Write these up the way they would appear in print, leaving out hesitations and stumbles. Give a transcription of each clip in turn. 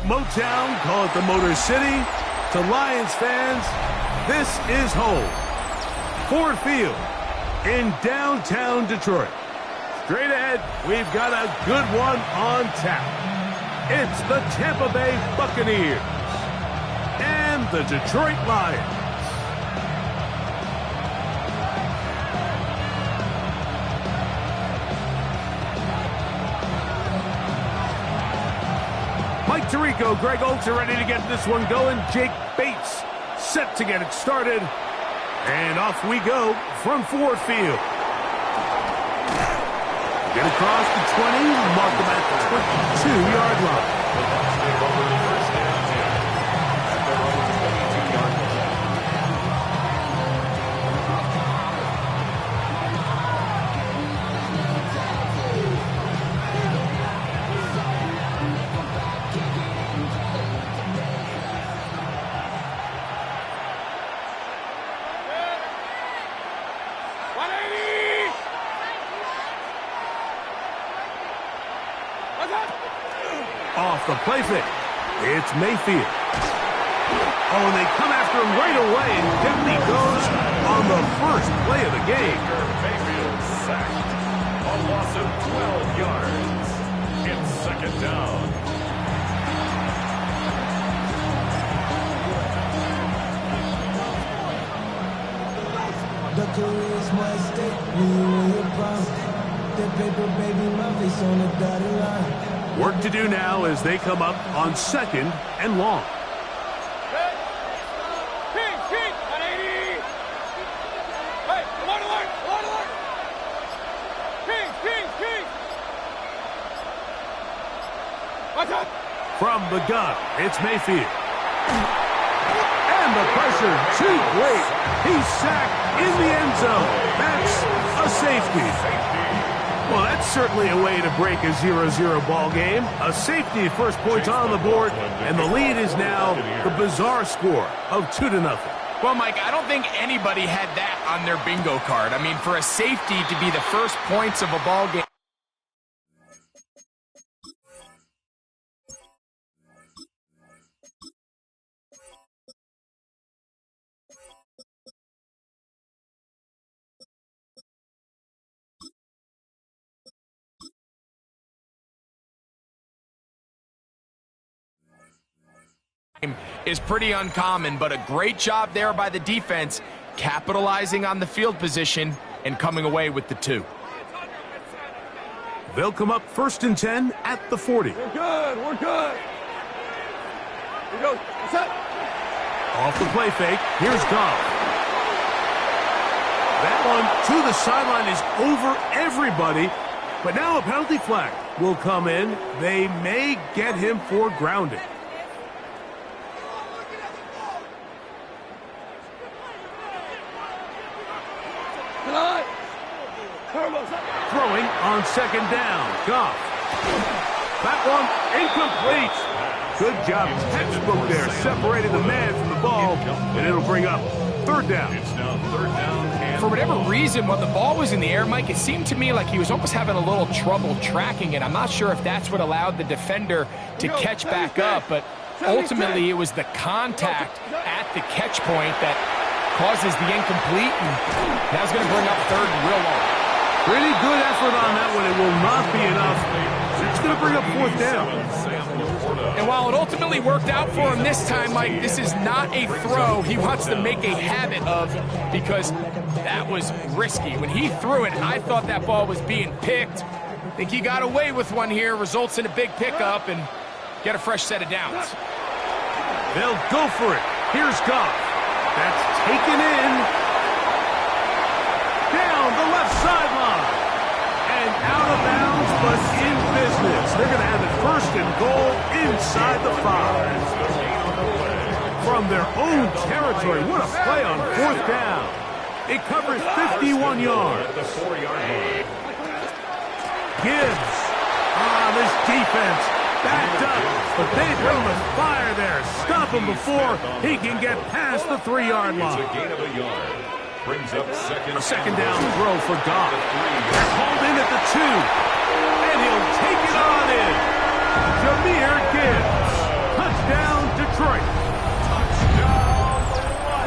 Motown, call it the Motor City. To Lions fans, this is home. Ford Field in downtown Detroit. Straight ahead, we've got a good one on tap. It's the Tampa Bay Buccaneers and the Detroit Lions. Mike Tirico, Greg Oates are ready to get this one going. Jake Bates set to get it started. And off we go from Ford Field. Get across the 20, Malcom at the 22-yard line. Off the play fake. It's Mayfield. Oh, and they come after him right away, and down he goes on the first play of the game. Mayfield sacked. A loss of 12 yards. It's second down. The career's my stake when you win your prime. That paper, baby, my face on the dotted line. Work to do now as they come up on 2nd and long. From the gun, it's Mayfield. And the pressure, too great. He's sacked in the end zone. That's a safety. Well, that's certainly a way to break a 0-0 ball game. A safety, first points on the board, and the lead is now the bizarre score of 2-0. Well, Mike, I don't think anybody had that on their bingo card. I mean, for a safety to be the first points of a ball game. Is pretty uncommon, but a great job there by the defense, capitalizing on the field position and coming away with the 2. They'll come up 1st and 10 at the 40. We're good. We're good. Here we go. Set. Off the play fake, here's Goff. That one to the sideline is over everybody, but now a penalty flag will come in. They may get him for grounding. Throwing on 2nd down. Goff. That one incomplete. Good job. Textbook there. Separated the man from the ball, and it'll bring up 3rd down. It's now 3rd down. For whatever reason, when the ball was in the air, Mike, it seemed to me like he was almost having a little trouble tracking it. I'm not sure if that's what allowed the defender to catch back up, but ultimately it was the contact at the catch point that causes the incomplete, and that's going to bring up 3rd and real long. Pretty good effort on that one. It will not be enough. It's going to bring up 4th down. And while it ultimately worked out for him this time, Mike, this is not a throw he wants to make a habit of, because that was risky. When he threw it, I thought that ball was being picked. I think he got away with one here, results in a big pickup, and get a fresh set of downs. They'll go for it. Here's Goff. That's taken in. Down the left sideline. And out of bounds, but in business. They're going to have it 1st and goal inside the 5. From their own territory. What a play on 4th down. It covers 51 yards. Gibbs. This defense backed up, but they bring the fire there. Stop him before he can get past the 3-yard line. It's a gain of a yard. Brings up A 2nd down throw for Goff. They're called in at the 2, and he'll take it on in. Jahmyr Gibbs.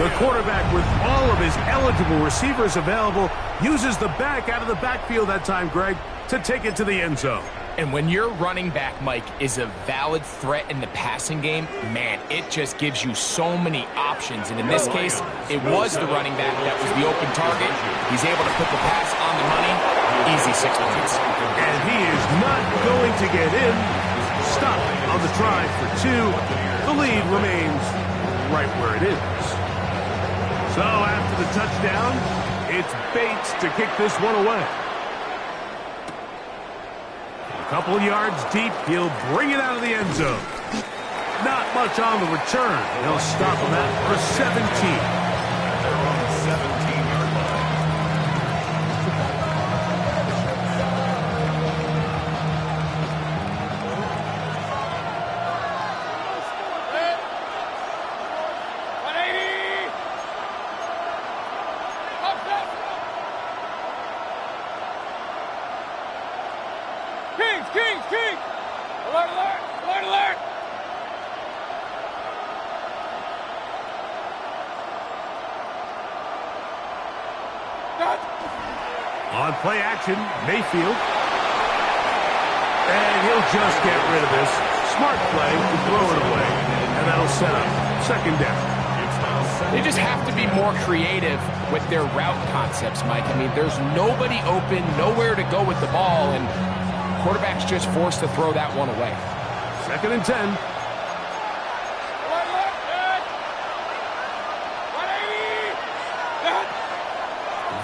The quarterback, with all of his eligible receivers available, uses the back out of the backfield that time, Greg, to take it to the end zone. And when your running back, Mike, is a valid threat in the passing game, man, it just gives you so many options. And in this case, it was the running back that was the open target. He's able to put the pass on the money. Easy 6 points. And he is not going to get in. Stop on the try for 2. The lead remains right where it is. So after the touchdown, it's Bates to kick this one away. A couple of yards deep, he'll bring it out of the end zone. Not much on the return. He'll stop him at for 17. They're on the 17-yard line. King! Alert, alert! Alert, alert! On play action, Mayfield. And he'll just get rid of this. Smart play to throw it away. And that'll set up 2nd down. They just have to be more creative with their route concepts, Mike. I mean, there's nobody open, nowhere to go with the ball, and quarterback's just forced to throw that one away. 2nd and 10.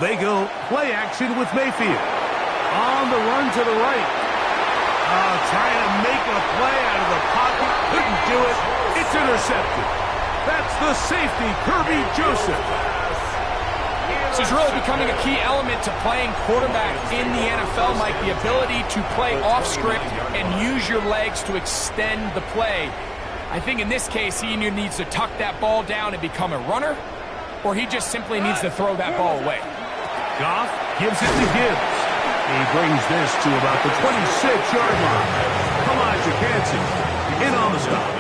They go play action with Mayfield. On the run to the right. Trying to make a play out of the pocket. Couldn't do it. It's intercepted. That's the safety, Kirby Joseph. This is really becoming a key element to playing quarterback in the NFL, Mike. The ability to play off script and use your legs to extend the play. I think in this case, he either needs to tuck that ball down and become a runner, or he just simply needs to throw that ball away. Goff gives it to Gibbs. He brings this to about the 26-yard line. Elijah Cansey in on the stop.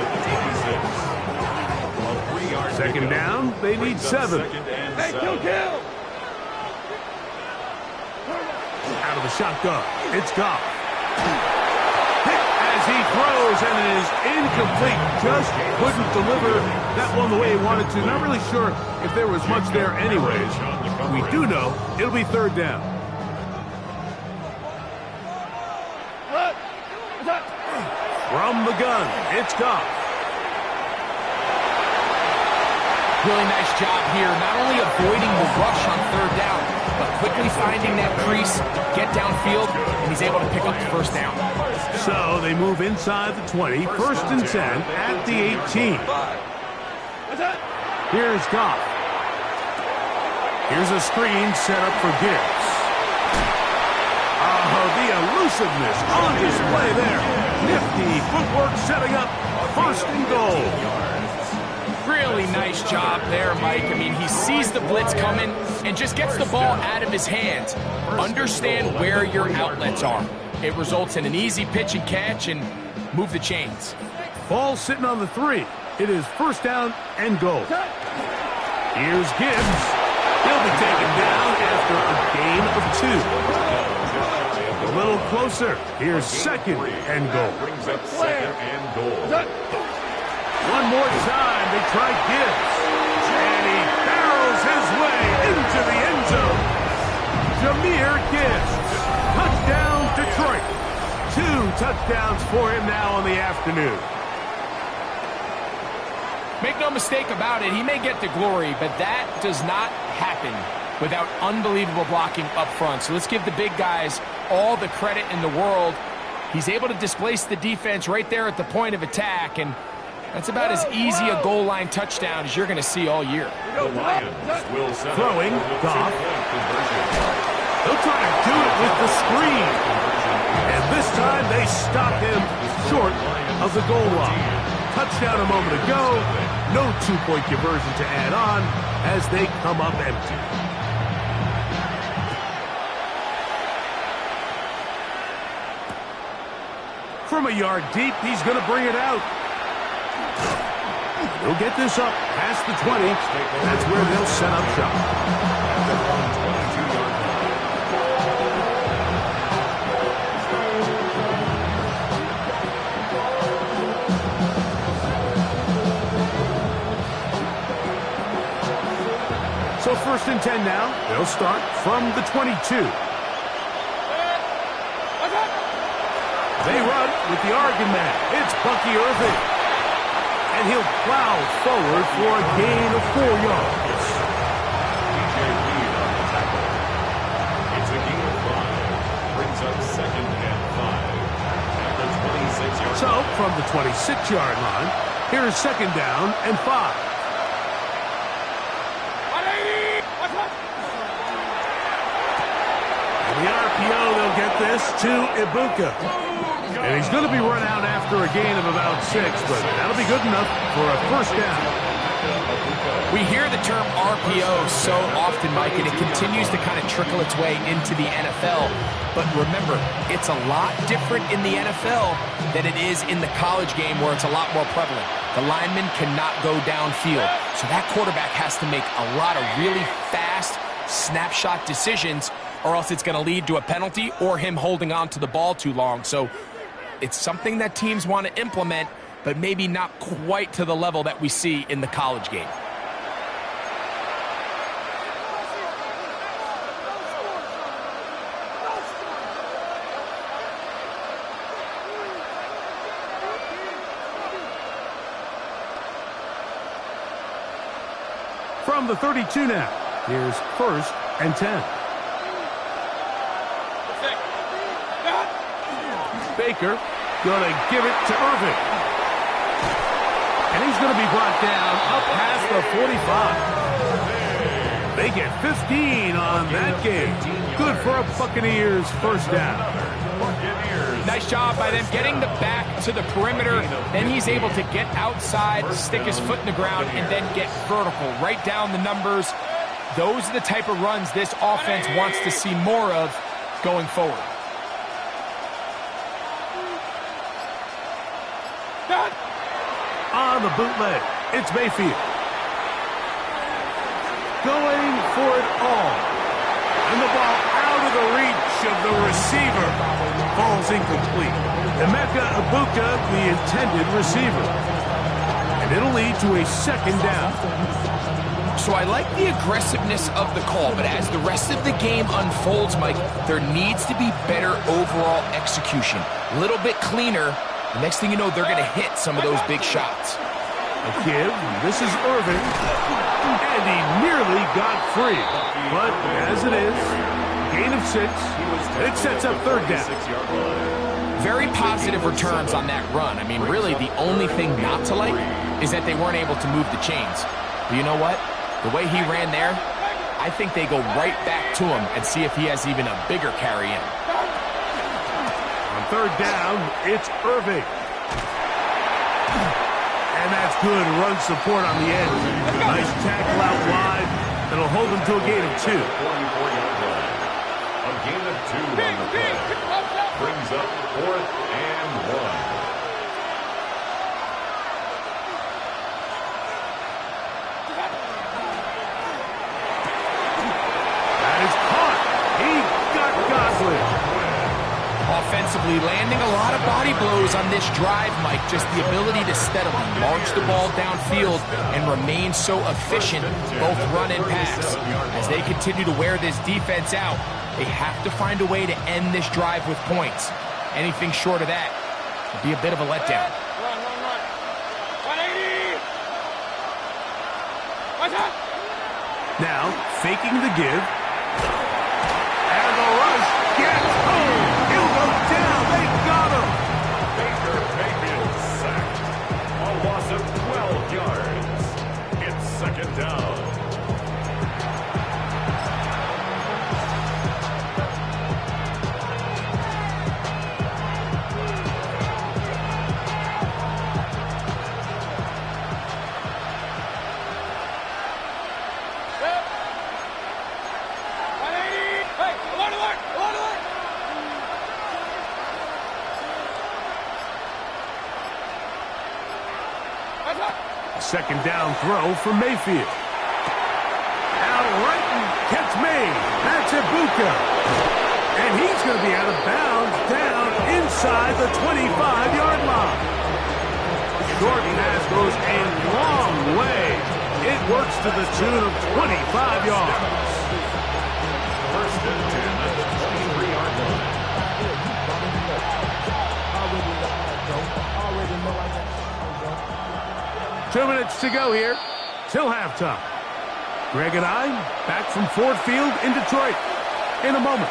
2nd down, they need 7. Hey, kill! Out of the shotgun, it's Goff. Hit as he throws, and it is incomplete. Just couldn't deliver that one the way he wanted to. Not really sure if there was much there anyways. We do know it'll be 3rd down. From the gun, it's Goff. Really nice job here, not only avoiding the rush on 3rd down, but quickly finding that crease, get downfield, and he's able to pick up the 1st down. So they move inside the 20, 1st and 10 at the 18. Here's Goff. Here's a screen set up for Gibbs. Oh, the elusiveness on display there. Nifty footwork setting up 1st and goal. Really nice job there, Mike. I mean, he sees the blitz coming and just gets the ball out of his hands. Understand where your outlets are. It results in an easy pitch and catch and move the chains. Ball sitting on the 3. It is 1st down and goal. Here's Gibbs. He'll be taken down after a gain of 2. A little closer. Here's 2nd and goal. Brings up 2nd and goal. One more time, they try Gibbs. And he barrels his way into the end zone. Jahmyr Gibbs. Touchdown, Detroit. 2 touchdowns for him now on the afternoon. Make no mistake about it, he may get the glory, but that does not happen without unbelievable blocking up front. So let's give the big guys all the credit in the world. He's able to displace the defense right there at the point of attack, and that's about as easy a goal line touchdown as you're going to see all year. The Lions will set throwing, Goff. They'll try to do it with the screen. And this time they stop him short of the goal line. Touchdown a moment ago. No 2-point conversion to add on as they come up empty. From a yard deep, he's going to bring it out. He'll get this up past the 20. That's where they'll set up shop. At their own 22-yard line. So 1st and 10 now. They'll start from the 22. They run with the Oregon man. It's Bucky Irving. And he'll plow forward for a gain of 4 yards. DJ Reed on the tackle. It's a gain of 5. Brings up 2nd and 5. At the 26-yard So from the 26-yard line, here's 2nd down and 5. The RPO, they'll get this to Ibuka. And he's going to be run out after a gain of about 6, but that'll be good enough for a 1st down. We hear the term RPO so often, Mike, and it continues to kind of trickle its way into the NFL. But remember, it's a lot different in the NFL than it is in the college game where it's a lot more prevalent. The lineman cannot go downfield. So that quarterback has to make a lot of really fast snapshot decisions, or else it's going to lead to a penalty or him holding on to the ball too long. So it's something that teams want to implement, but maybe not quite to the level that we see in the college game. From the 32 now, here's 1st and 10. Baker going to give it to Irving. And he's going to be brought down up past the 45. They get 15 on that game. Good for a Buccaneers 1st down. Nice job by them getting the back to the perimeter. Then he's able to get outside, stick his foot in the ground, and then get vertical. Right down the numbers. Those are the type of runs this offense wants to see more of going forward. On the bootleg, it's Mayfield. Going for it all. And the ball out of the reach of the receiver. Falls incomplete. Emeka Ibuka, the intended receiver. And it'll lead to a 2nd down. So I like the aggressiveness of the call, but as the rest of the game unfolds, Mike, there needs to be better overall execution. A little bit cleaner. The next thing you know, they're going to hit some of those big shots. A give. This is Irving. And he nearly got free. But as it is, gain of 6. It sets up 3rd down. Very positive returns on that run. I mean, really, the only thing not to like is that they weren't able to move the chains. But you know what? The way he ran there, I think they go right back to him and see if he has even a bigger carry in. On 3rd down, it's Irving. And that's good run support on the end. Nice tackle out wide. That'll hold him to a gain of 2. 44-yard line. A gain of 2 on the play. Brings up 4th and 1. Offensively, landing a lot of body blows on this drive, Mike. Just the ability to steadily march the ball downfield and remain so efficient, both run and pass. As they continue to wear this defense out, they have to find a way to end this drive with points. Anything short of that would be a bit of a letdown. Run. 180. What's up? Now, faking the give. And the rush gets home. He'll go down. They got him. Baker Mayfield sacked. A loss of 12 yards. It's 2nd down. What's up? Second down throw for Mayfield. Out right and gets made. That's Ibuka. And he's going to be out of bounds down inside the 25-yard line. Short pass goes a long way. It works to the tune of 25 yards. First and 10 at the 23-yard line. 2 minutes to go here till halftime. Greg and I back from Ford Field in Detroit in a moment.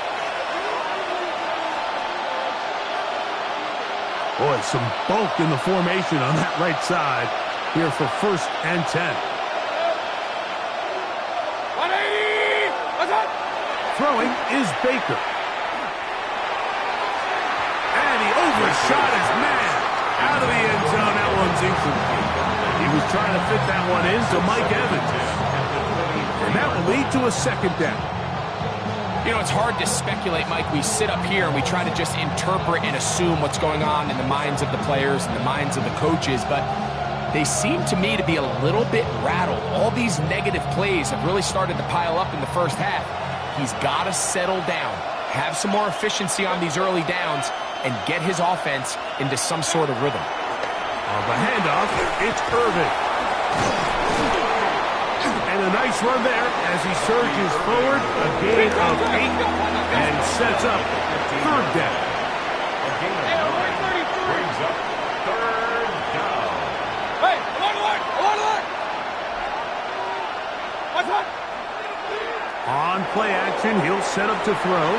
Boy, some bulk in the formation on that right side here for first and 10. 180! What's up? Throwing is Baker. And he overshot his man. Out of the end zone, that one's incomplete. He was trying to fit that one in to Mike Evans. And that will lead to a second down. You know, it's hard to speculate, Mike. We sit up here and we try to just interpret and assume what's going on in the minds of the players and the minds of the coaches, but they seem to me to be a little bit rattled. All these negative plays have really started to pile up in the first half. He's got to settle down, have some more efficiency on these early downs, and get his offense into some sort of rhythm. On the handoff, it's Irvin. And a nice run there as he surges forward, a gain of 8, and sets up third down. A gain of 9 brings up third down. Hey, along! What's up? On play action, he'll set up to throw.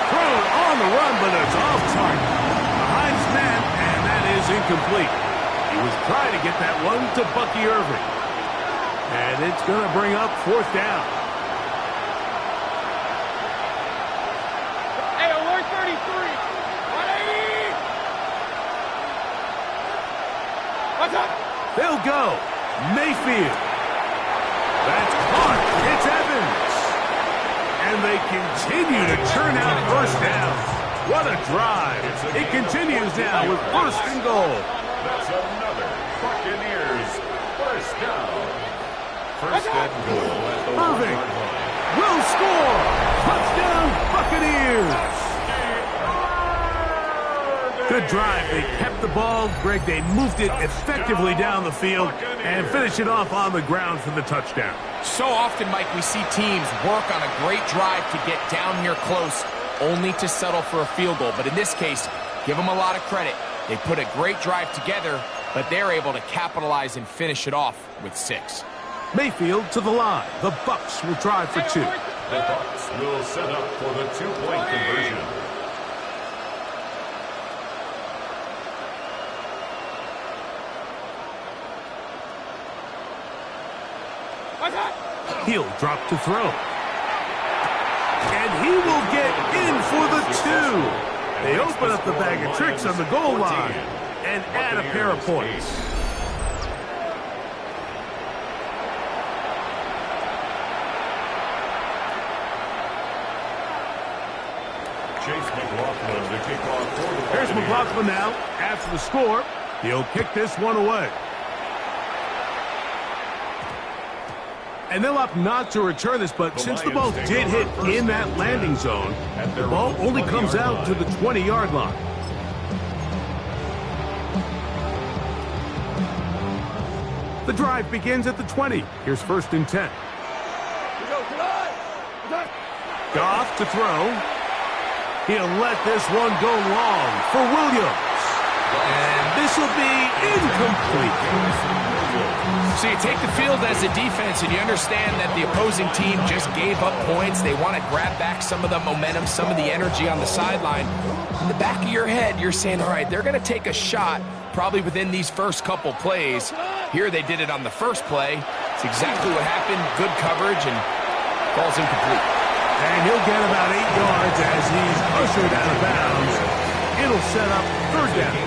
Thrown on the run, but it's off target. Behind his man, and that is incomplete. He was trying to get that one to Bucky Irving. And it's going to bring up fourth down. Hey, alert 33! 180! What's up? They'll go. Mayfield. That's caught. It's Evans. And they continue to churn out first down. What a drive. It continues now with first and goal. That's another Buccaneers first down. First and goal at the Irving 1-yard line. will score. Touchdown, Buccaneers. Good drive. They kept the ball. Greg, they moved it effectively down the field and finished it off on the ground for the touchdown. So often, Mike, we see teams work on a great drive to get down here close, only to settle for a field goal. But in this case, give them a lot of credit. They put a great drive together, but they're able to capitalize and finish it off with 6. Mayfield to the line. The Bucs will try for 2. The Bucs will set up for the 2-point conversion. What's up? He'll drop to throw. And he will get in for the 2. They open up the bag of tricks on the goal line and add a pair of points. Chase McLaughlin to kick off for the Here's Buccaneers. McLaughlin now. After the score, he'll kick this one away. And they'll opt not to return this, but since the ball did hit in that landing zone, the ball only comes out to the 20-yard line. The drive begins at the 20. Here's first and 10. Goff to throw. He'll let this one go long for Williams. And this will be incomplete. So you take the field as a defense and you understand that the opposing team just gave up points. They want to grab back some of the momentum, some of the energy on the sideline. In the back of your head, you're saying, all right, they're going to take a shot probably within these first couple plays. Here they did it on the first play. It's exactly what happened. Good coverage and falls incomplete. And he'll get about 8 yards as he's ushered out of bounds. It'll set up third down.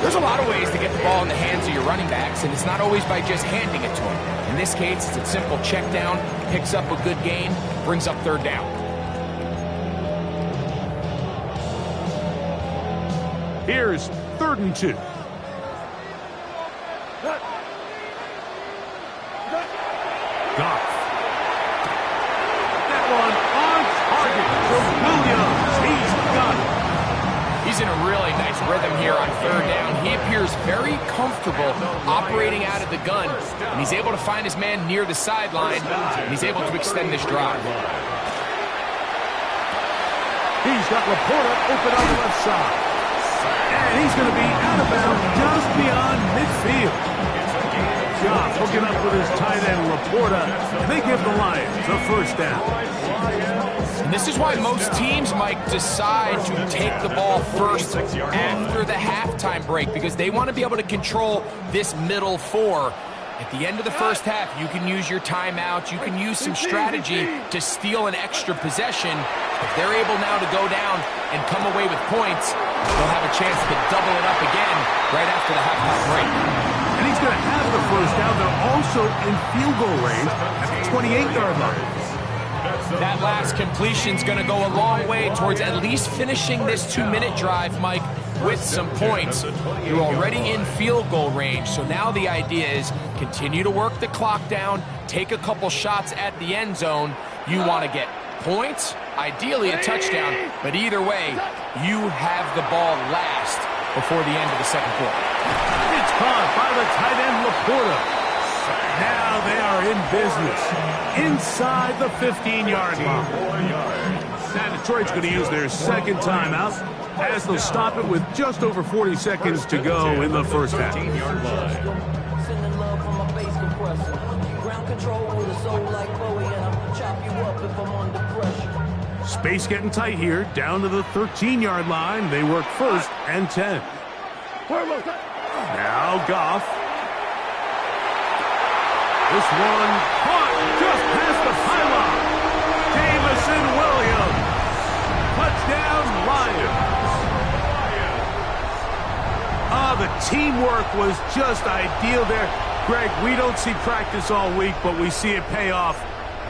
There's a lot of ways to get the ball in the hands of your running backs, and it's not always by just handing it to them. In this case, it's a simple check down, picks up a good gain, brings up third down. Here's 3rd and 2. Goff. That one on target for Williams. He's got it. He's in a really nice rhythm here on third down. He appears very comfortable operating out of the gun, and he's able to find his man near the sideline, and he's able to extend this drive. He's got Laporta open on the left side. And he's going to be out of bounds just beyond midfield. Goff hooking up with his tight end Laporta, and they give the Lions a first down. And this is why most teams, Mike, decide to take the ball first after the halftime break, because they want to be able to control this middle four. At the end of the first half, you can use your timeout, you can use some strategy to steal an extra possession. If they're able now to go down and come away with points, they'll have a chance to double it up again right after the halftime break. And he's going to have the first down. They're also in field goal range at the 28-yard line. That last completion's going to go a long way towards at least finishing this 2-minute drive, Mike, with some points. You're already in field goal range, so now the idea is continue to work the clock down, take a couple shots at the end zone. You want to get points, ideally a touchdown, but either way, you have the ball last before the end of the second quarter. It's caught by the tight end Laporta. Now they are in business inside the 15-yard line. Now Detroit's going to use their second timeout as they'll stop it with just over 40 seconds to go in the first half. Space getting tight here, down to the 13-yard line. They work first and 10. Now Goff. This one caught just past the pylon. Jamison Williams. Touchdown, Lions. The teamwork was just ideal there. Greg, we don't see practice all week, but we see it pay off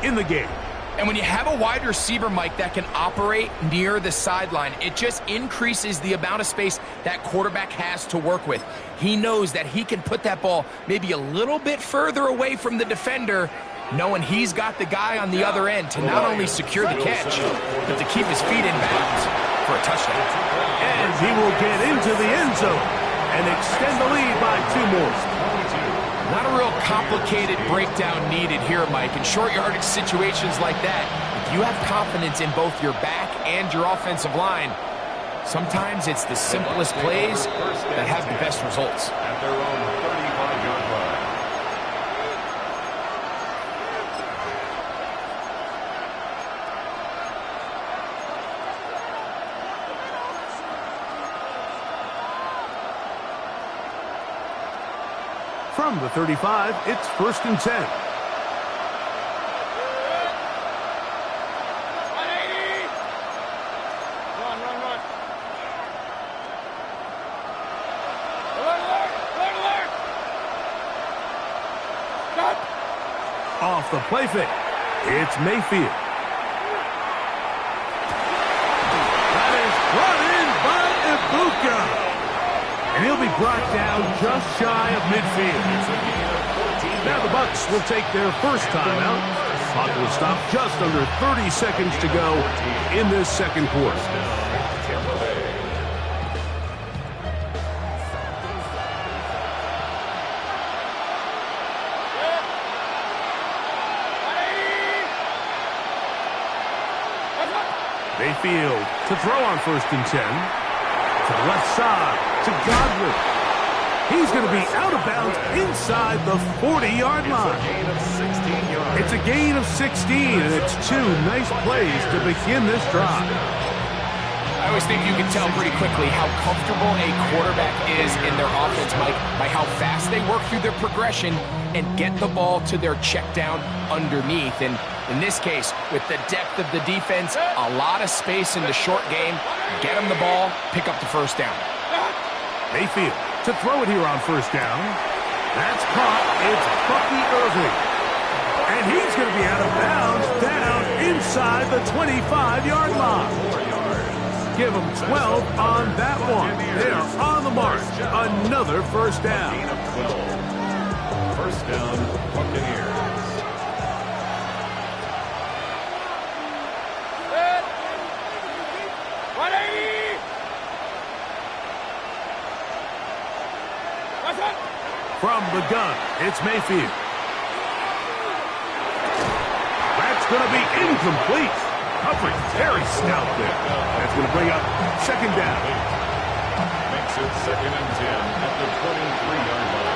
in the game. And when you have a wide receiver, Mike, that can operate near the sideline, it just increases the amount of space that quarterback has to work with. He knows that he can put that ball maybe a little bit further away from the defender, knowing he's got the guy on the other end to not only secure the catch, but to keep his feet in bounds for a touchdown. And he will get into the end zone and extend the lead by 2 more. Not a real complicated breakdown needed here, Mike. In short yardage situations like that, if you have confidence in both your back and your offensive line, sometimes it's the simplest plays that have the best results. At their own 35-yard line. From the 35, it's first and 10. Run, run, run. Alert. Stop. Off the play fake, it's Mayfield. That is brought in by Ibuka. And he'll be brought down just shy of midfield. Now the Bucs will take their first timeout. Clock will stop just under 30 seconds to go in this second quarter. Mayfield to throw on first and 10. To the left side, to Godwin. He's going to be out of bounds inside the 40-yard line. It's a gain of 16, and it's 2 nice plays to begin this drive. I always think you can tell pretty quickly how comfortable a quarterback is in their offense, Mike, by how fast they work through their progression and get the ball to their check down underneath. And in this case, with the depth of the defense, a lot of space in the short game, get them the ball, pick up the first down. Mayfield to throw it here on first down. That's caught. It's Bucky Irving. And he's going to be out of bounds down inside the 25-yard line. Give them 12 on that one. They are on the march. Another first down. First down, Buccaneers. From the gun, it's Mayfield. That's going to be incomplete. Coverage very stout there. That's going to bring up second down. Makes it 2nd and 10 at the 23-yard line.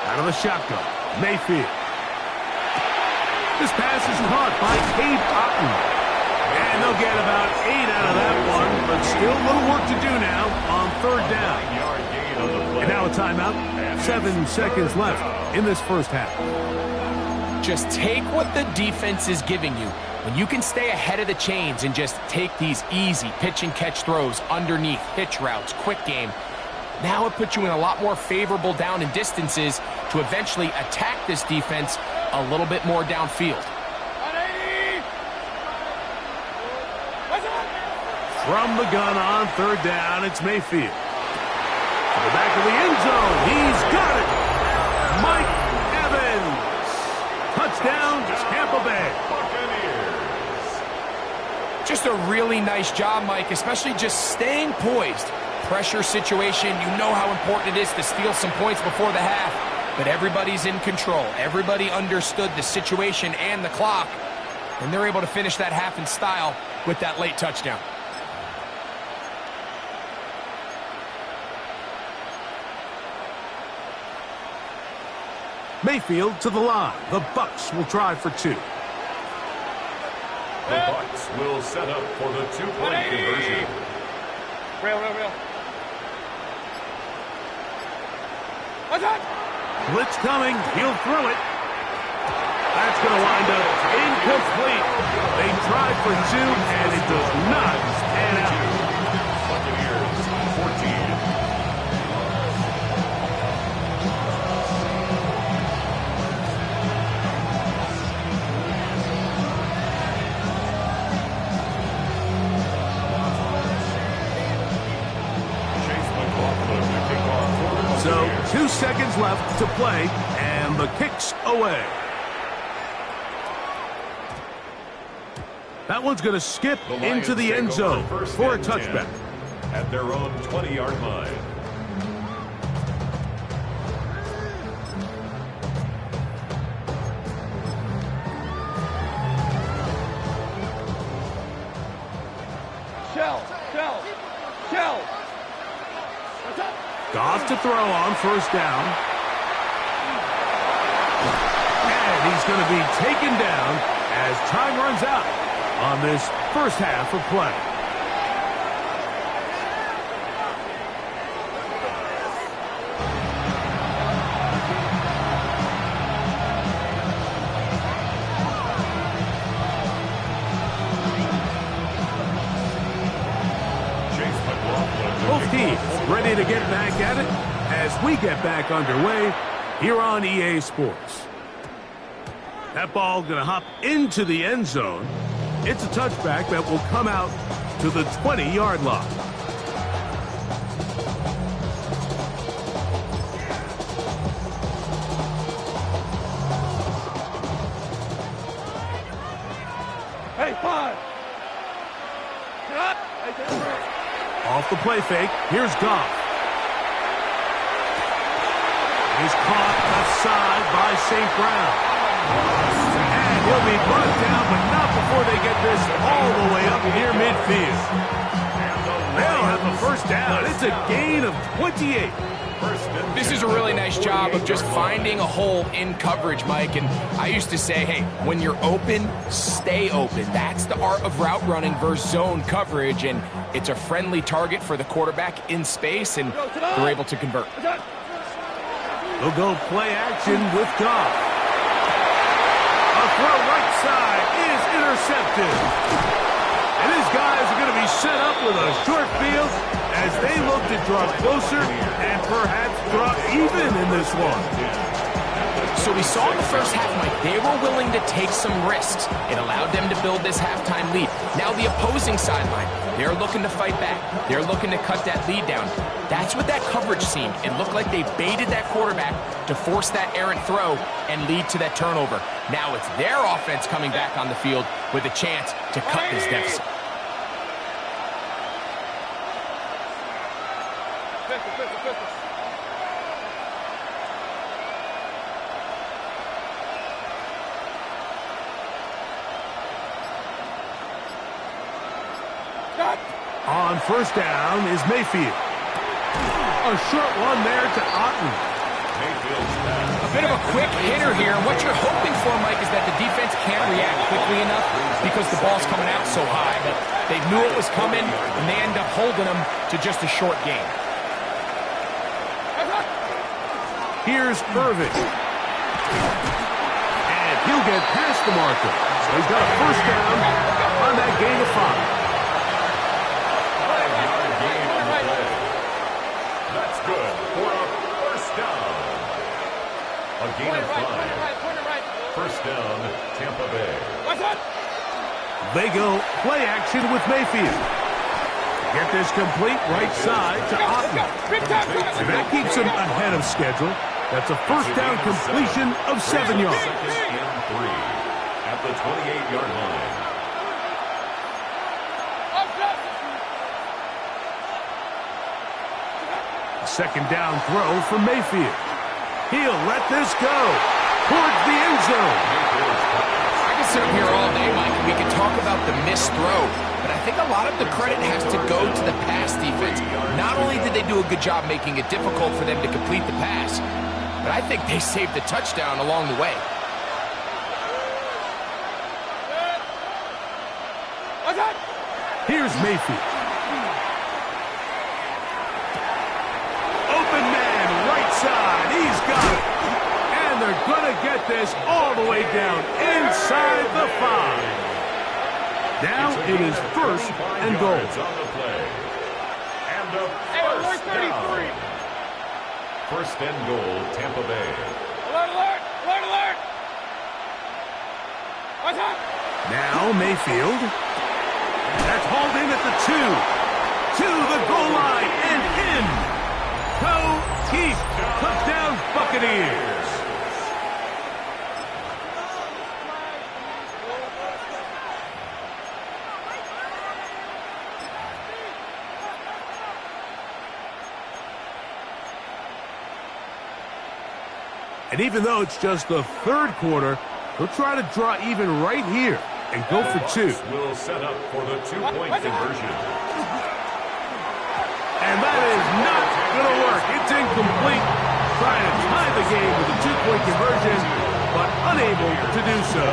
Out of the shotgun, Mayfield. This pass is caught by Cade Otton. And they'll get about 8 out of that one, but still a little work to do now on 3rd down. And now a timeout. 7 seconds left in this first half. Just take what the defense is giving you. When you can stay ahead of the chains and just take these easy pitch and catch throws underneath, hitch routes, quick game, now it puts you in a lot more favorable down and distances to eventually attack this defense a little bit more downfield. From the gun on 3rd down, it's Mayfield. To the back of the end zone, he's got it! Mike Evans! Touchdown, Tampa Bay. Just a really nice job, Mike, especially just staying poised. Pressure situation, you know how important it is to steal some points before the half, but everybody's in control. Everybody understood the situation and the clock, and they're able to finish that half in style with that late touchdown. Mayfield to the line. The Bucs will try for 2. The Bucs will set up for the 2-point conversion. Real. Blitz coming. He'll throw it. That's going to wind up incomplete. They tried for 2, and it does not pan out. Buccaneers 14. So 2 seconds left to play, and the kick's away. That one's going to skip into the end zone for a touchback. At their own 20-yard line. Shell. Goff to throw on 1st down. And he's going to be taken down as time runs out on this first half of play. Both teams ready to get back at it as we get back underway here on EA Sports. That ball going to hop into the end zone. It's a touchback that will come out to the 20-yard line. Hey, 5. Off the play fake, here's Goff. He's caught outside by St. Brown. And he'll be brought down, but not before they get this all the way up near midfield. They'll have the first down. It's a gain of 28. This is a really nice job of just finding a hole in coverage, Mike. And I used to say, hey, when you're open, stay open. That's the art of route running versus zone coverage. And it's a friendly target for the quarterback in space, and they're able to convert. They'll go play action with Goff. A throw right side is intercepted. And these guys are going to be set up with a short field as they look to draw closer and perhaps draw even in this one. So we saw in the first half, Mike, they were willing to take some risks. It allowed them to build this halftime lead. Now the opposing sideline, they're looking to fight back. They're looking to cut that lead down. That's what that coverage seemed. It looked like they baited that quarterback to force that errant throw and lead to that turnover. Now it's their offense coming back on the field with a chance to cut this deficit. On first down is Mayfield. A short one there to Otten. A bit of a quick hitter here. What you're hoping for, Mike, is that the defense can't react quickly enough because the ball's coming out so high. But they knew it was coming, and they end up holding them to just a short gain. Here's Irvin. And he'll get past the marker. So he's got a first down on that gain of 5. That's good for a first down. A gain of 5. First down, Tampa Bay. They go play action with Mayfield. Get this complete right side to Otten. And that keeps him ahead of schedule. That's a first down completion of 7 yards. Second and 3 at the 28-yard line. Second down throw for Mayfield. He'll let this go towards the end zone. I can sit up here all day, Mike, and we can talk about the missed throw, but I think a lot of the credit has to go to the pass defense. Not only did they do a good job making it difficult for them to complete the pass, but I think they saved the touchdown along the way. Here's Mayfield. Open man, right side. He's got it. And they're going to get this all the way down inside the 5. Now it is first and goal. And a first down. First and goal, Tampa Bay. Alert! Now Mayfield. That's hauled in at the 2. To the goal line and in. Go Keith. Touchdown Buccaneers. And even though it's just the third quarter, they'll try to draw even right here and go for 2. Will set up for the 2-point conversion. And that is not going to work. It's incomplete. Trying to tie the game with a 2-point conversion, but unable to do so.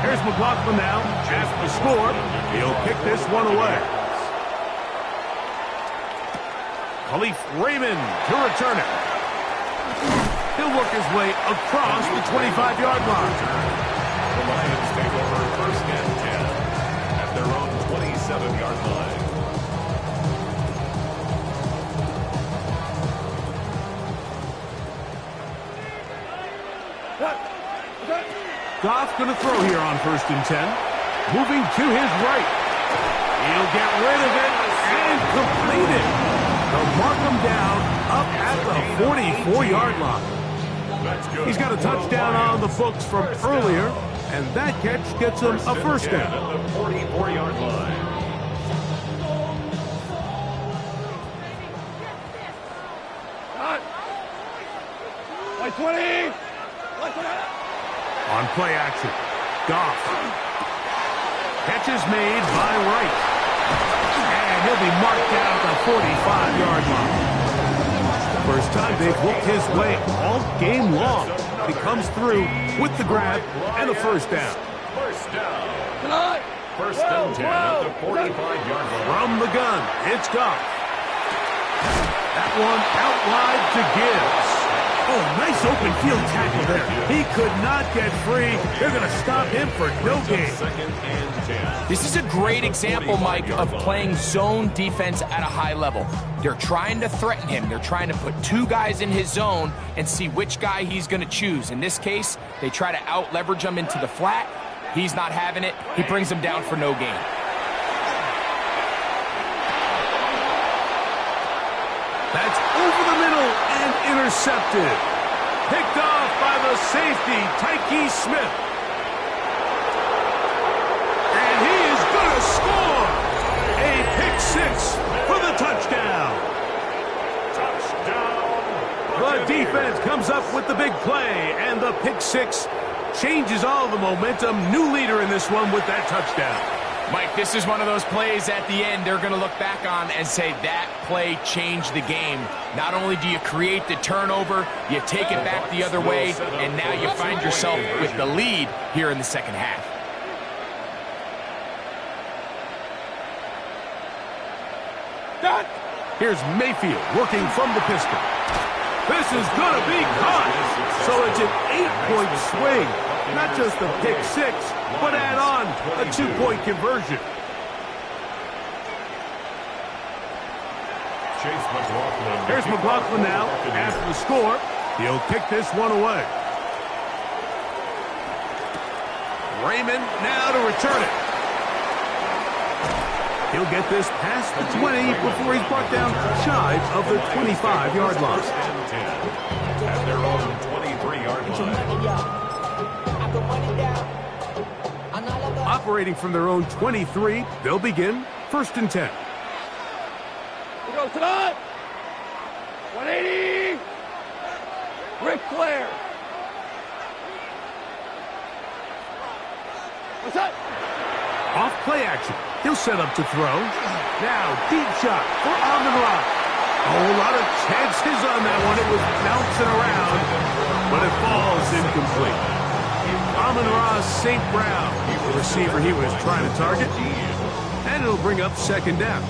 Here's McLaughlin now. At the score. He'll kick this one away. Khalif Raymond to return it. He'll work his way across the 25-yard line. The Lions take over first and 10 at their own 27-yard line. Goff going to throw here on first and 10. Moving to his right. He'll get rid of it and complete it. They'll mark him down up at the 44-yard line. He's got a touchdown on the books from earlier, and that catch gets him a first down. At the 44-yard line. Like 20! On play action, Goff. Catch is made by Wright. And he'll be marked down at the 45-yard line. First time they've whooped his way all game long. He comes through with the grab and a first down. First down. First and 10 at the 45-yard line. From the gun, it's Goff. That one out wide to Gibbs. Oh, nice Nice open field tackle there. He could not get free. They're going to stop him for no gain. Second and 10. This is a great example, Mike, of playing zone defense at a high level. They're trying to threaten him. They're trying to put two guys in his zone and see which guy he's going to choose. In this case, they try to out-leverage him into the flat. He's not having it. He brings him down for no gain. That's over the middle and intercepted. Picked off by the safety, Tyke Smith. And he is going to score. A pick six for the touchdown. The defense comes up with the big play, and the pick six changes all the momentum. New leader in this one with that touchdown. Mike, this is one of those plays at the end they're going to look back on and say that play changed the game. Not only do you create the turnover, you take it back the other way, and now you find yourself with the lead here in the second half. Here's Mayfield working from the pistol. This is going to be caught. So it's an 8-point swing. Not just the pick six, but add on a 2-point conversion. Here's McLaughlin now after the score. He'll kick this one away. Raymond now to return it. He'll get this past the 20 before he's brought down shy of the 25-yard line. At their own 23-yard line. Operating from their own 23, they'll begin 1st and 10. We go tonight. 180. Ric Flair. What's that? Off play action. He'll set up to throw. Now, deep shot for Amon-Ra. A whole lot of chances on that one. It was bouncing around, but it falls incomplete. Amon-Ra St. Brown, the receiver he was trying to target. And it'll bring up 2nd down.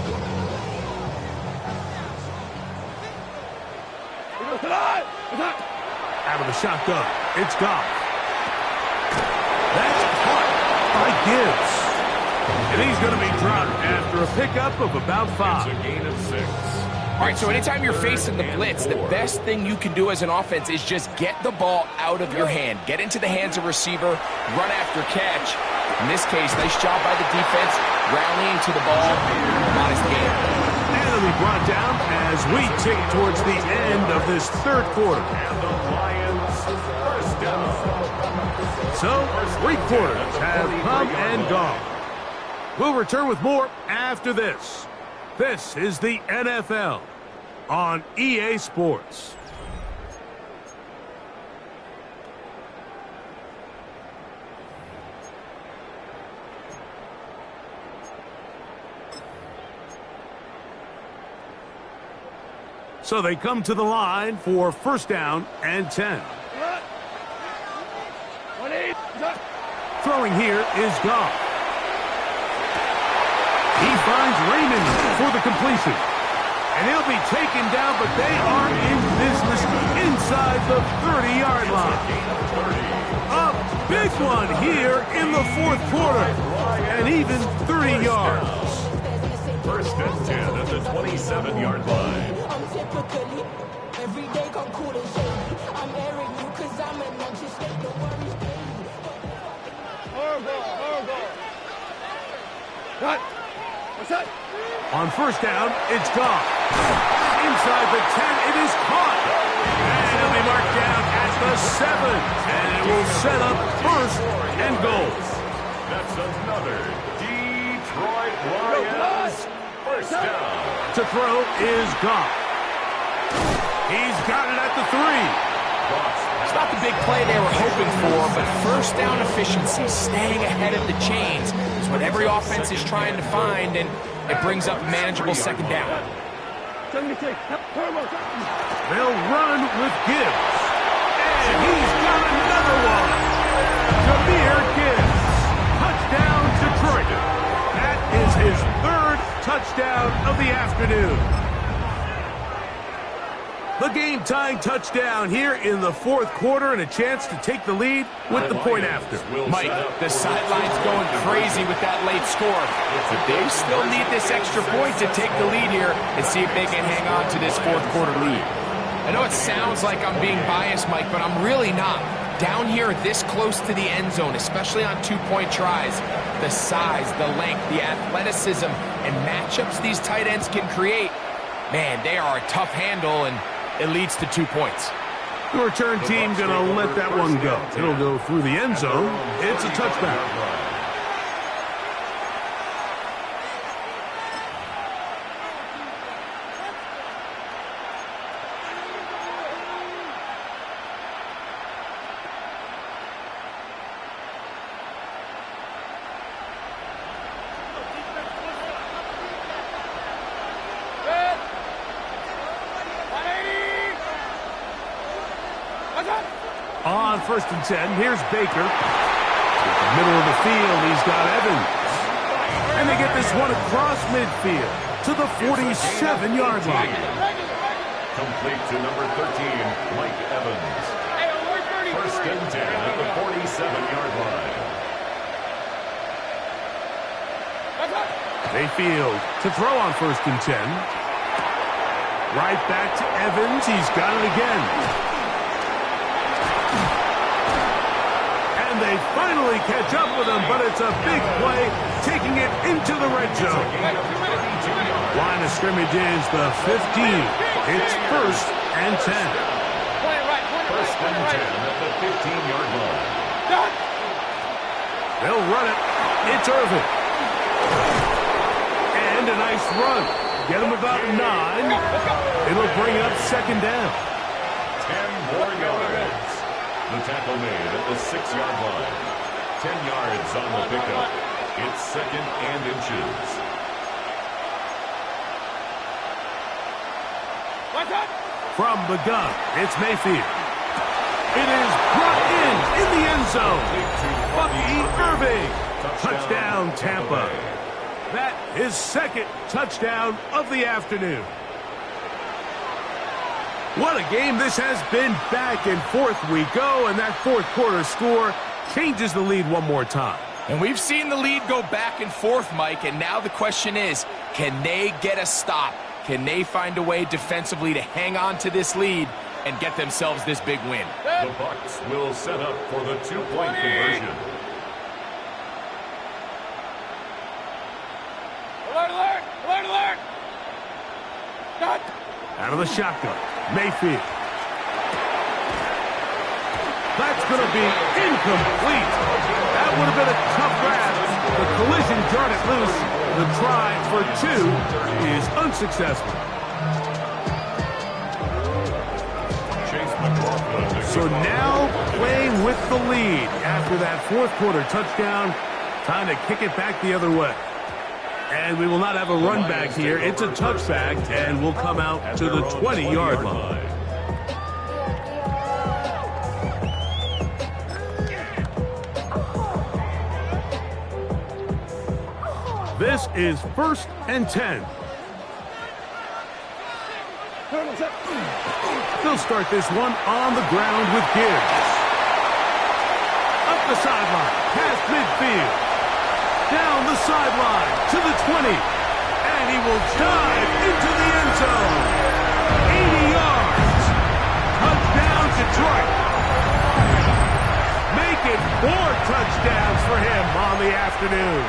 Out of the shotgun, it's Goff. That's caught by Gibbs. And he's going to be dropped after a pickup of about 5. It's a gain of 6. All right, so anytime you're facing the blitz, the best thing you can do as an offense is just get the ball out of your hand. Get into the hands of receiver, run after catch. In this case, nice job by the defense, rallying to the ball. Modest gain. And it'll be brought down as we tick towards the end of this 3rd quarter. And the Lions first down. So, 3 quarters have come and gone. We'll return with more after this. This is the NFL on EA Sports. So they come to the line for 1st down and 10. Throwing here is Goff. He finds Raymond for the completion. And he'll be taken down, but they are in business inside the 30-yard line. A big one here in the 4th quarter. And even 30 yards. 1st and 10 at the 27-yard line. What's that? On 1st down, it's Goff. Inside the 10, it is caught. And it'll be marked down at the 7. And it will set up 1st and goal. That's another Detroit Lions first down. To throw is Goff. He's got it at the 3. It's not the big play they were hoping for, but 1st down efficiency, staying ahead of the chains, is what every offense is trying to find, and it brings up a manageable 2nd down. They'll run with Gibbs. And he's got another one. Jahmyr Gibbs. Touchdown, Detroit. That is his 3rd touchdown of the afternoon. The game-tying touchdown here in the fourth quarter and a chance to take the lead with the point after. Mike, the sideline's going crazy with that late score. But they still need this extra point to take the lead here and see if they can hang on to this fourth quarter lead. I know it sounds like I'm being biased, Mike, but I'm really not. Down here this close to the end zone, especially on two-point tries, the size, the length, the athleticism, and matchups these tight ends can create, man, they are a tough handle, and it leads to 2 points. The return team going to let that one go. It'll go through the end zone. It's a touchback. On 1st and 10, here's Baker. In the middle of the field, he's got Evans. And they get this one across midfield to the 47-yard line. Complete to number 13, Mike Evans. 1st and 10 at the 47-yard line. Mayfield to throw on 1st and 10. Right back to Evans. He's got it again. And they finally catch up with him, but it's a big play, taking it into the red zone. Line of scrimmage is the 15. It's 1st and 10. 1st and 10 at the 15-yard line. They'll run it. It's Irvin. And a nice run. Get him about 9. It'll bring up 2nd down. 10 more yards. The tackle made at the 6-yard line. 10 yards on the pickup. It's 2nd and inches. From the gun, it's Mayfield. It is brought in the end zone. Bucky Irving. Touchdown, Tampa. That is 2nd touchdown of the afternoon. What a game this has been. Back and forth we go, and that fourth quarter score changes the lead one more time. And we've seen the lead go back and forth, Mike, and now the question is, can they get a stop? Can they find a way defensively to hang on to this lead and get themselves this big win? The Bucs will set up for the 2-point conversion. Alert, alert, alert, alert! Done. Out of the shotgun, Mayfield. That's going to be incomplete. That would have been a tough grab. The collision jarred it loose. The try for 2 is unsuccessful. So now playing with the lead after that fourth quarter touchdown. Time to kick it back the other way. And we will not have a run back here. It's a touchback, and we'll come out to the 20-yard line. This is 1st and 10. They'll start this one on the ground with Gibbs. Up the sideline, past midfield. Down the sideline to the 20. And he will dive into the end zone. 80 yards. Touchdown, Detroit. Make it 4 touchdowns for him on the afternoon.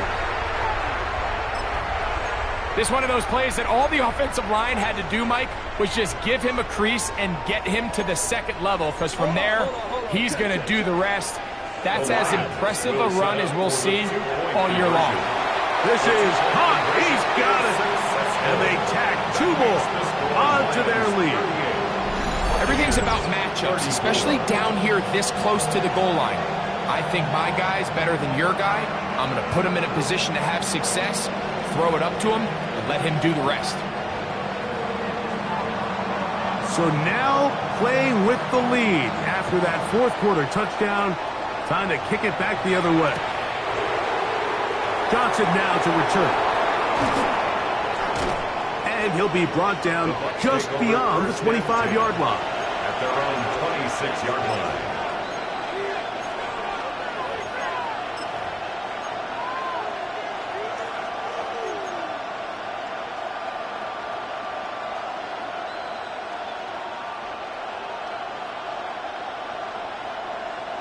This one of those plays that all the offensive line had to do, Mike, was just give him a crease and get him to the 2nd level, because from there, he's going to do the rest. That's as impressive a run as we'll see all year long. This is hot. He's got it. And they tack 2 more onto their lead. Everything's about matchups, especially down here this close to the goal line. I think my guy's better than your guy. I'm going to put him in a position to have success, throw it up to him, and let him do the rest. So now playing with the lead after that fourth quarter touchdown. Time to kick it back the other way. Johnson now to return. And and he'll be brought down just beyond the 25-yard line. At their own 26-yard line.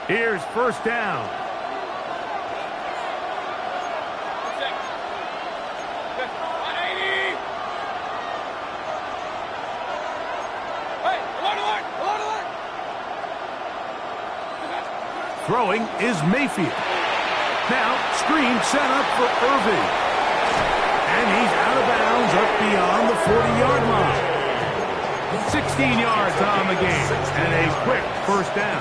Here's first down. Throwing is Mayfield. Now, screen set up for Irving. And he's out of bounds up beyond the 40-yard line. 16 yards on the game, and a quick first down.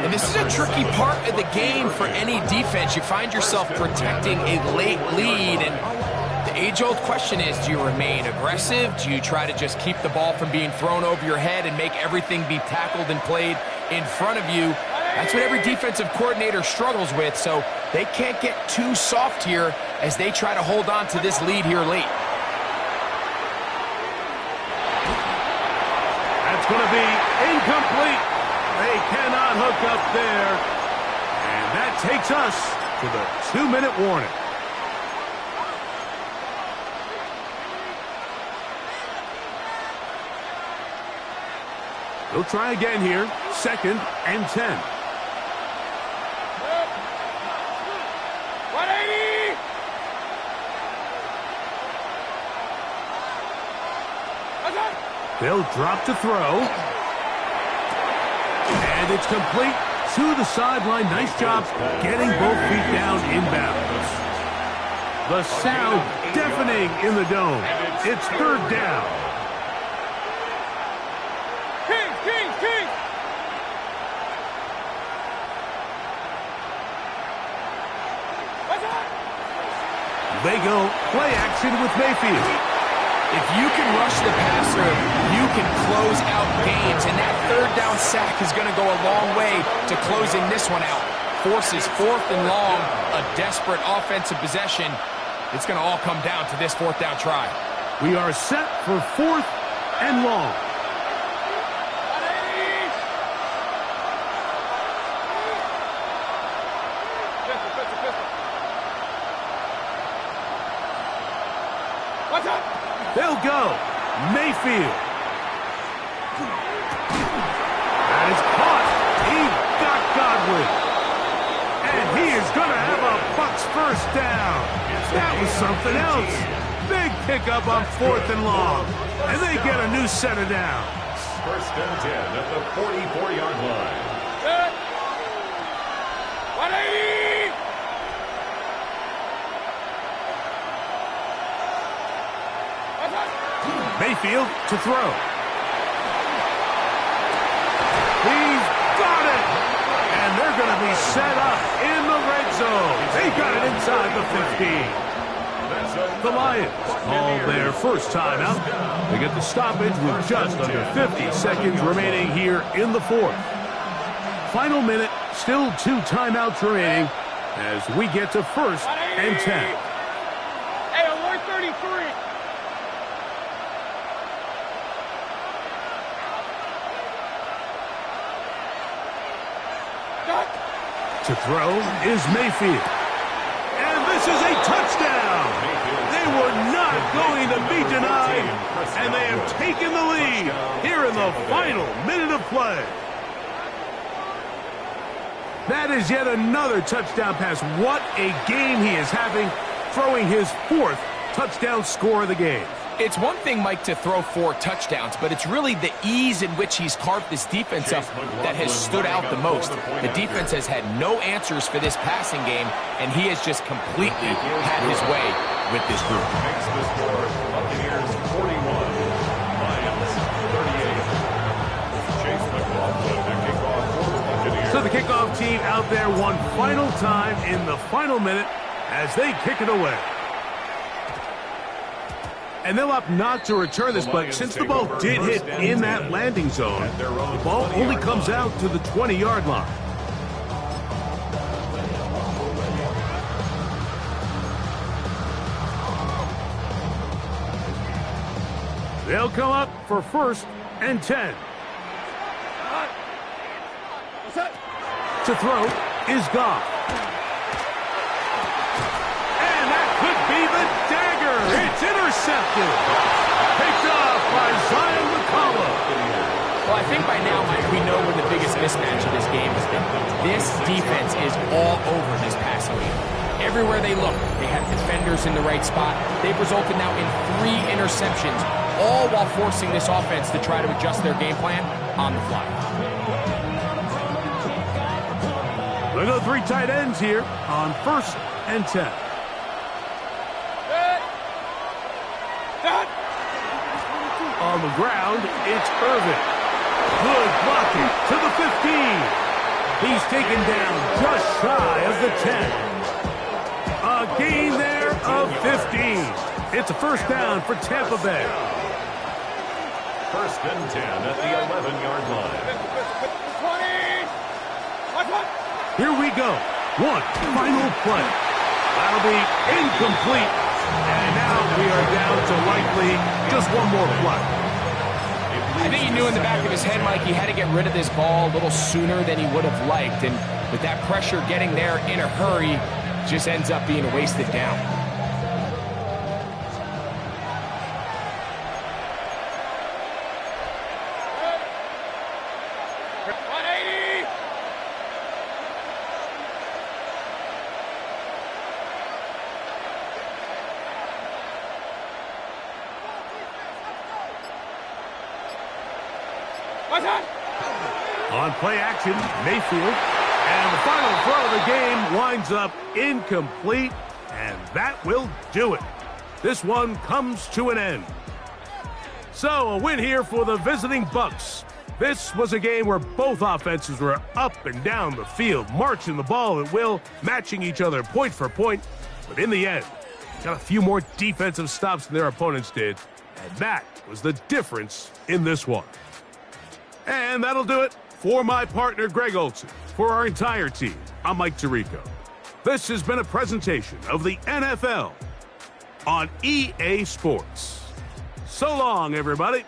And this is a tricky part of the game for any defense. You find yourself protecting a late lead, and the age-old question is, do you remain aggressive? Do you try to just keep the ball from being thrown over your head and make everything be tackled and played in front of you? That's what every defensive coordinator struggles with, so they can't get too soft here as they try to hold on to this lead here late. That's going to be incomplete. They cannot hook up there. And that takes us to the 2-minute warning. They'll try again here. 2nd and 10. They'll drop to throw. And it's complete to the sideline. Nice job getting both feet down inbounds. The sound deafening in the dome. It's 3rd down. King! They go play action with Mayfield. If you can rush the passer, you can close out games, and that 3rd down sack is going to go a long way to closing this one out. Forces 4th and long, a desperate offensive possession. It's going to all come down to this 4th down try. We are set for 4th and long. They'll go. Mayfield. That is caught. He got Godwin. And he is going to have a Bucs first down. That was something else. Big pickup on 4th and long. And they get a new set of downs. First and 10 at the 44-yard line. 180! Mayfield to throw. He's got it! And they're going to be set up in the red zone. They got it inside the 15. The Lions call their first timeout. They get the stoppage with just under 50 seconds remaining here in the 4th. Final minute, still 2 timeouts remaining as we get to 1st and 10. Hey, alert 33. To throw is Mayfield. And this is a touchdown. They were not going to be denied. And they have taken the lead here in the final minute of play. That is yet another touchdown pass. What a game he is having, throwing his 4th touchdown score of the game. It's one thing, Mike, to throw 4 touchdowns, but it's really the ease in which he's carved this defense up that has stood out the most. The defense has had no answers for this passing game, and he has just completely had his way with this group. Makes the score Buccaneers 41, Lions 38. Chase McLaughlin to kick off for the Buccaneers. So the kickoff team out there one final time in the final minute as they kick it away. And they'll opt not to return this, but since the ball did hit in that landing zone, the ball only comes out to the 20-yard line. They'll come up for 1st and 10. To throw is Goff. And that could be the dagger. It's intercepted. Picked off by Zion Malcom. Well, I think by now, Mike, we know where the biggest mismatch of this game has been. This defense is all over this passing game. Everywhere they look, they have defenders in the right spot. They've resulted now in 3 interceptions, all while forcing this offense to try to adjust their game plan on the fly. They go 3 tight ends here on 1st and 10. On the ground, it's Irvin. Good blocking to the 15. He's taken down just shy of the 10. A gain there of 15. It's a 1st down for Tampa Bay. 1st and 10 at the 11-yard line. Here we go. One final play. That'll be incomplete. And now we are down to likely just one more play. I think he knew in the back of his head, Mike, he had to get rid of this ball a little sooner than he would have liked. And with that pressure getting there in a hurry, just ends up being a wasted down. On play action, Mayfield. And the final throw of the game winds up incomplete. And that will do it. This one comes to an end. So a win here for the visiting Bucs. This was a game where both offenses were up and down the field, marching the ball at will, matching each other point for point. But in the end, got a few more defensive stops than their opponents did. And that was the difference in this one. And that'll do it for my partner, Greg Olson. For our entire team, I'm Mike Tirico. This has been a presentation of the NFL on EA Sports. So long, everybody.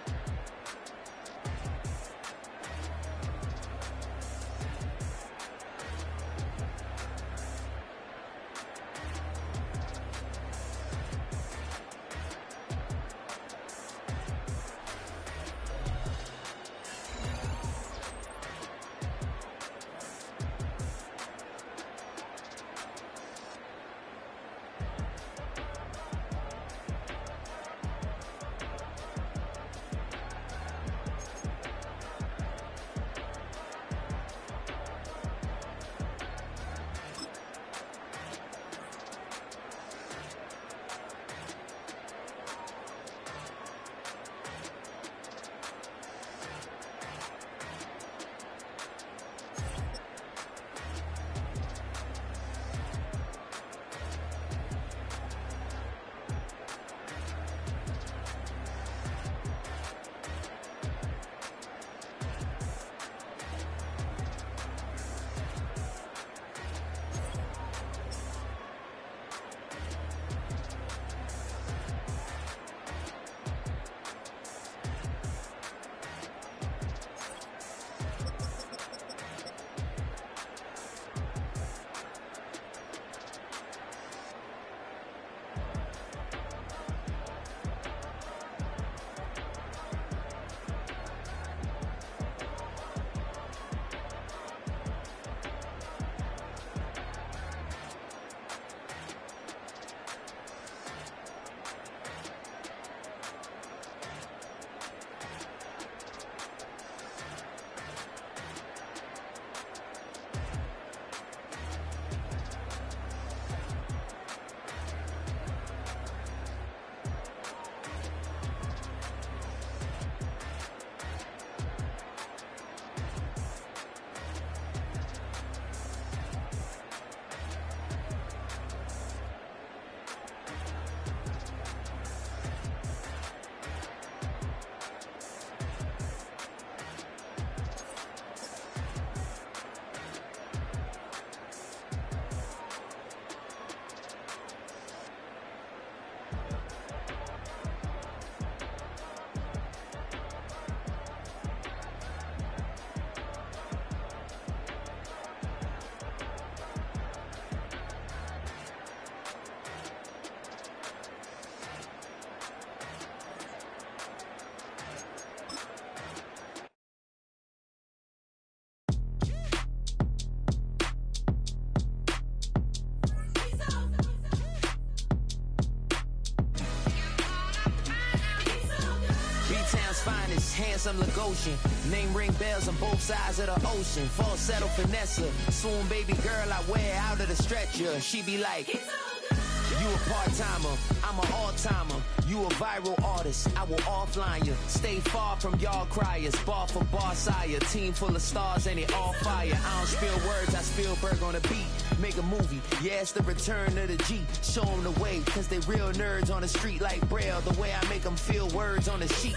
finest, handsome Lagosian. Name ring bells on both sides of the ocean. Falsetto finesse, swoon baby girl I wear out of the stretcher. She be like, you a part-timer, I'm an all-timer. You a viral artist, I will offline you. Stay far from y'all criers, bar for bar sire. Team full of stars and it all fire. I don't spill words, I Spielberg on the beat. Make a movie, yeah, it's the return of the G. Show them the way, cause they real nerds on the street like Braille. The way I make them feel words on the sheet.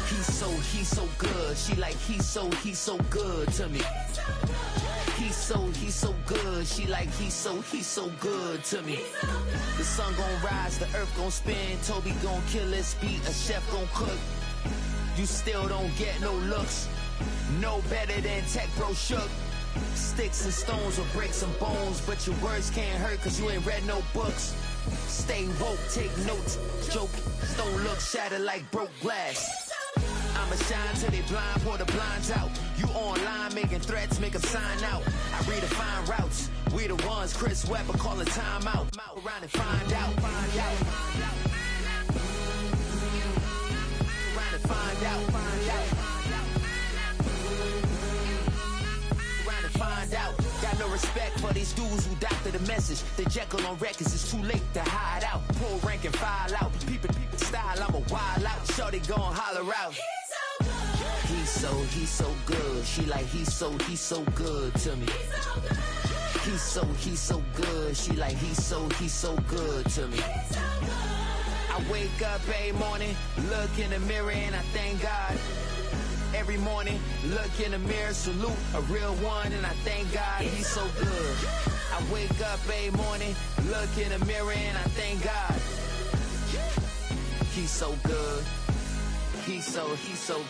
He's so good. She like, he's so good to me. He's so good. She like, he's so good to me. The sun gon' rise, the earth gon' spin. Toby gon' kill this beat, a chef gon' cook. You still don't get no looks. No better than Tech Bro Shook. Sticks and stones or bricks and bones, but your words can't hurt cause you ain't read no books. Stay woke, take notes, joke, don't look shattered like broke glass. I'ma shine till they blind, pour the blinds out. You online making threats, make them sign out. I redefine routes, we the ones Chris Webber calling time out. Around and find out, find out. Around and find out, find out. Around and find out. Got no respect for these dudes who doctor the message. The Jekyll on records, it's too late to hide out. Pull rank and file out. People style, I'm a wild out. Shorty gon' holler out. He's so good. She like, he's so good to me. He's so good. She like, he's so good to me. I wake up every morning, look in the mirror and I thank God. Every morning, look in the mirror, salute a real one and I thank God he's so good. I wake up every morning, look in the mirror and I thank God. He's so good. He's so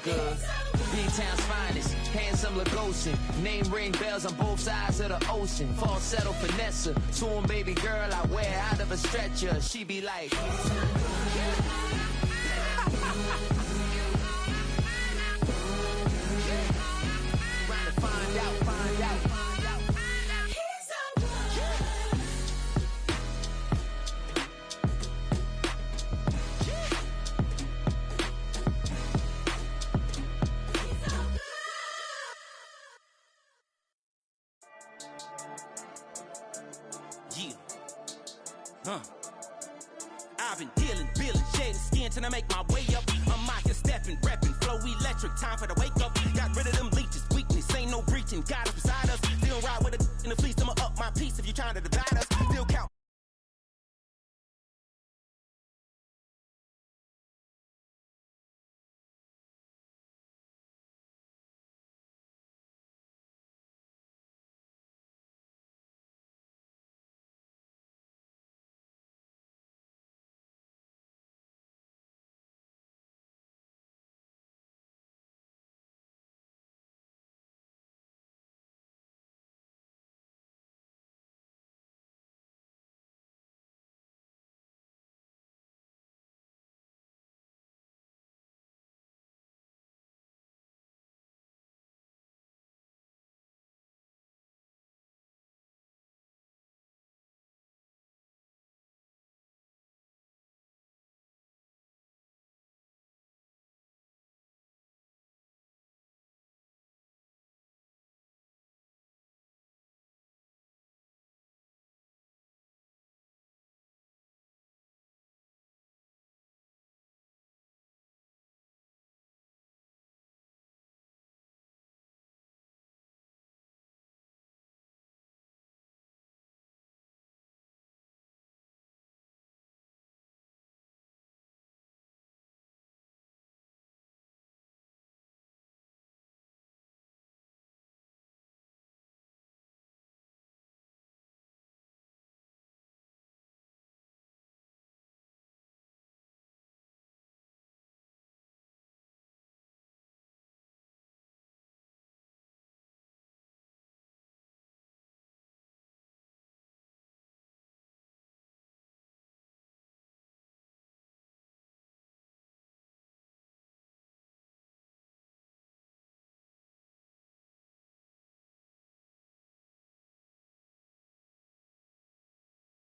good. B-Town's finest, handsome Lagosian. Name ring bells on both sides of the ocean. Falsetto finesse, swoon baby girl I wear out of a stretcher. She be like, trying to find out, find out. I've been dealing, shaded skin till I make my way up. I'm out here stepping, repping, flow electric, time for the wake up.